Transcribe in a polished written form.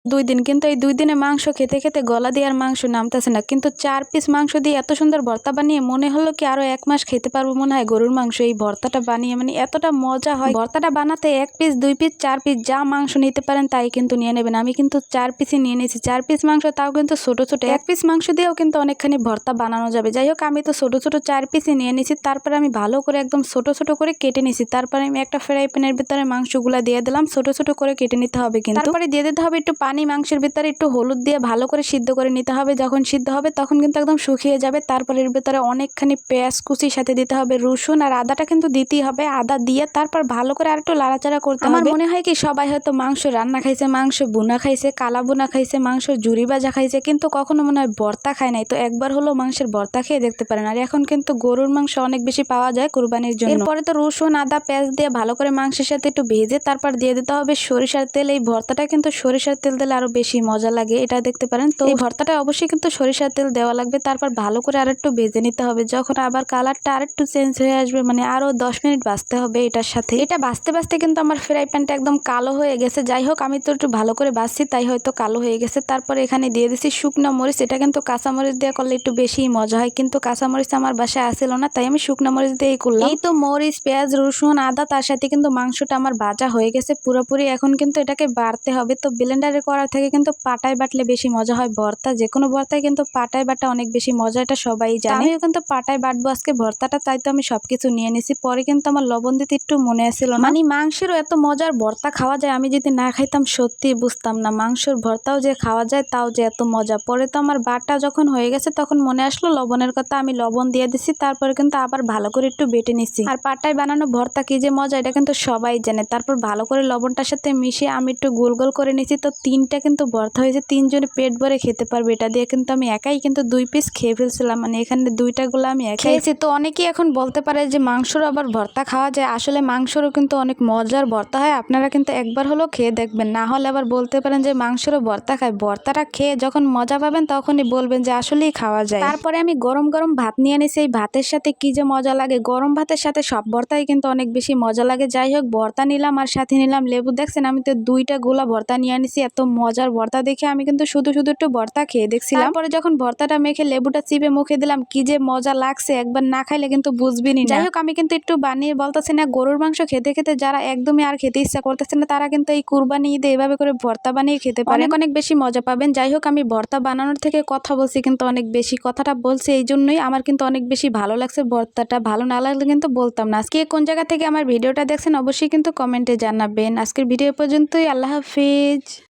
2 দিন, কিন্তু এই 2 দিনে মাংস খেতে খেতে গলা দিয়ে আর মাংস নামতেছে না। কিন্তু 4 পিস মাংস দিয়ে এত সুন্দর ভর্তা বানিয়ে মনে হলো কি আরো 1 মাস খেতে পারবো মনে হয় গরুর মাংস। এই ভর্তাটা বানিয়ে মানে এতটা মজা হয়। ভর্তাটা বানাতে 1 পিস 2 পিস 4 পিস যা মাংস নিতে পারেন তাই কিন্তু নিয়ে নেবেন। আমি কিন্তু 4 পিসই নিয়ে নিয়েছি। 4 পিস মাংস, তাও কিন্তু ছোট ছোট। 1 পিস মাংস দিয়েও কিন্তু অনেকখানি ভর্তা বানানো যাবে। যাই হোক, আমি তো ছোট ছোট 4 পিসই নিয়ে নিয়েছি। তারপরে আমি ভালো করে একদম ছোট ছোট করে কেটে নিয়েছি। তারপরে আমি একটা ফ্রাই প্যানের ভিতরে মাংসগুলা দিয়ে দিলাম। ছোট ছোট করে কেটে নিতে হবে কিন্তু। তারপরে দিয়ে দিতে হবে একটু পানি। মাংসের ভিতরে একটু হলুদ দিয়ে ভালো করে সিদ্ধ করে নিতে হবে। যখন সিদ্ধ হবে তখন কিন্তু একদম শুকিয়ে যাবে। তারপরে এর ভিতরে অনেকখানি পেঁয়াজ কুচির সাথে দিতে হবে রসুন, আর আদাটা কিন্তু দিতেই হবে। আদা দিয়ে তারপর ভালো করে আর একটু লাড়াচাড়া করতে হবে। আমার মনে হয় কি সবাই হয়তো মাংস রান্না খাইছে, মাংস বুনা খাইছে, কালা বুনা খাইছে, মাংস জুড়ি ভাজা খাইছে, কিন্তু কখনো মনে হয় ভর্তা খায় নাই। তো একবার হলো মাংসের ভর্তা খেয়ে দেখতে পারেন। আর এখন কিন্তু গরুর মাংস অনেক বেশি পাওয়া যায় কুরবানির জন্য। এরপরে তো রসুন আদা পেঁয়াজ দিয়ে ভালো করে মাংসের সাথে একটু ভেজে তারপর দিয়ে দিতে হবে সরিষার তেল। এই ভর্তাটা কিন্তু সরিষার তেল দিলে আরো বেশি মজা লাগে, এটা দেখতে পারেন। তো এই ভর্তাটা অবশ্যই কিন্তু সরিষার তেল দেওয়া লাগবে। তারপর ভালো করে আরেকটু ভেজে নিতে হবে। যখন আবার কালারটা আরেকটু চেঞ্জ হয়ে আসবে, মানে আরো 10 মিনিট ভাজতে হবে এটার সাথে। এটা ভাজতে ভাজতে কিন্তু আমার ফ্রাই প্যানটা একদম কালো হয়ে গেছে। যাই হোক, আমি তো একটু ভালো করে ভাজছি তাই হয়তো কালো হয়ে গেছে। তারপরে এখানে দিয়ে দিচ্ছি শুকনো মরিচ। এটা কিন্তু কাঁচা মরিচ দিয়ে করলে একটু বেশি মজা হয়, কিন্তু কাঁচা মরিচ আমার বাসায় আসছিল না, তাই আমি শুকনো মরিচ দিয়েই করলাম। এই তো মরিচ পেঁয়াজ রসুন আদা, তার সাথে কিন্তু মাংসটা আমার ভাজা হয়ে গেছে পুরোপুরি। এখন কিন্তু এটাকে বাড়তে হবে। তো ব্লেন্ডারে করার থেকে কিন্তু পাটায় বাটলে বেশি মজা হয় ভর্তা। যে কোনো ভর্তায় কিন্তু পাটায় বাটা অনেক বেশি মজা, এটা সবাই জানে। আমিও কিন্তু পাটায় বাটবো আজকে ভর্তাটা, তাই তো আমি সবকিছু নিয়ে নিছি। পরে কিন্তু আমার লবণ দিতে একটু মনে আসছিল না। মানে মাংসেরও এত মজার ভর্তা খাওয়া যায়, আমি যদি না খাইতাম সত্যি বুঝতাম না মাংসের ভর্তাও যে খাওয়া যায়, তাও যে এত মজা। পরে তো আমার বাটা যখন হয়ে গেছে তখন মনে আসলো লবণের কথা, আমি লবণ দিয়ে দিছি। তারপরে কিন্তু আবার ভালো করে একটু বেটে নিছি। আর পাটায় বানানো ভর্তা কি যে মজা, এটা কিন্তু সবাই জানে। তারপর ভালো করে লবণটার সাথে মিশিয়ে আমি একটু গোল গোল করে নিছি। তো 3টা কিন্তু ভর্তা হয়েছে, 3 জনে পেট ভরে খেতে পারবে। এটা দিয়ে কিন্তু আমি একাই কিন্তু 2 পিস খেয়ে ফেলছিলাম, মানে এখানে 2টা গুলো আমি একাই খেয়েছি। তো অনেকেই এখন বলতে পারে যে মাংসর আবার ভর্তা খাওয়া যায়। আসলে মাংসরও কিন্তু অনেক মজার ভর্তা হয়। আপনারা কিন্তু একবার হলেও খেয়ে দেখবেন, না হলে আবার বলতে পারেন যে মাংসরও ভর্তা খায়। ভর্তাটা খেয়ে যখন মজা পাবেন তখনই বলবেন যে আসলেই খাওয়া যায়। তারপরে আমি গরম গরম ভাত নিয়ে নিয়েছি। এই ভাতের সাথে কি যে মজা লাগে, গরম ভাতের সাথে সব ভর্তাই কিন্তু অনেক বেশি মজা লাগে। যাই হোক, ভর্তা নিলাম আর সাথে নিলাম লেবু। দেখছেন আমি তো 2টা গোলা ভর্তা নিয়ে আনিছি। এত মজার ভর্তা দেখে আমি কিন্তু শুধু শুধু একটু ভর্তা খেয়ে দেখছিলাম। তারপরে যখন ভর্তাটা মেখে লেবুটা চিপে মুখে দিলাম, কি যে মজা লাগছে, একবার না খাইলে কিন্তু বুঝবেনই না। যাই হোক, আমি কিন্তু একটু বানিয়ে বলতেছি না, গরুর মাংস খেতে খেতে যারা একদমই আর খেতে ইচ্ছা করতেছে না, তারা কিন্তু এই কুরবানি ঈদে এভাবে করে ভর্তা বানিয়ে খেতে পারেন, অনেক অনেক বেশি মজা পাবেন। যাই হোক, আমি ভর্তা বানানোর থেকে কথা বলছি কিন্তু অনেক বেশি। কথাটা বলছি এই জন্যই আমার কিন্তু অনেক বেশি ভালো লাগছে ভর্তাটা। ভালো না লাগলে কিন্তু বলতাম না। আজকে কোন জায়গা থেকে আমার ভিডিওটা দেখছেন অবশ্যই কিন্তু কমেন্টে জানাবেন। আজকের ভিডিও পর্যন্তই। আল্লাহ হাফিজ।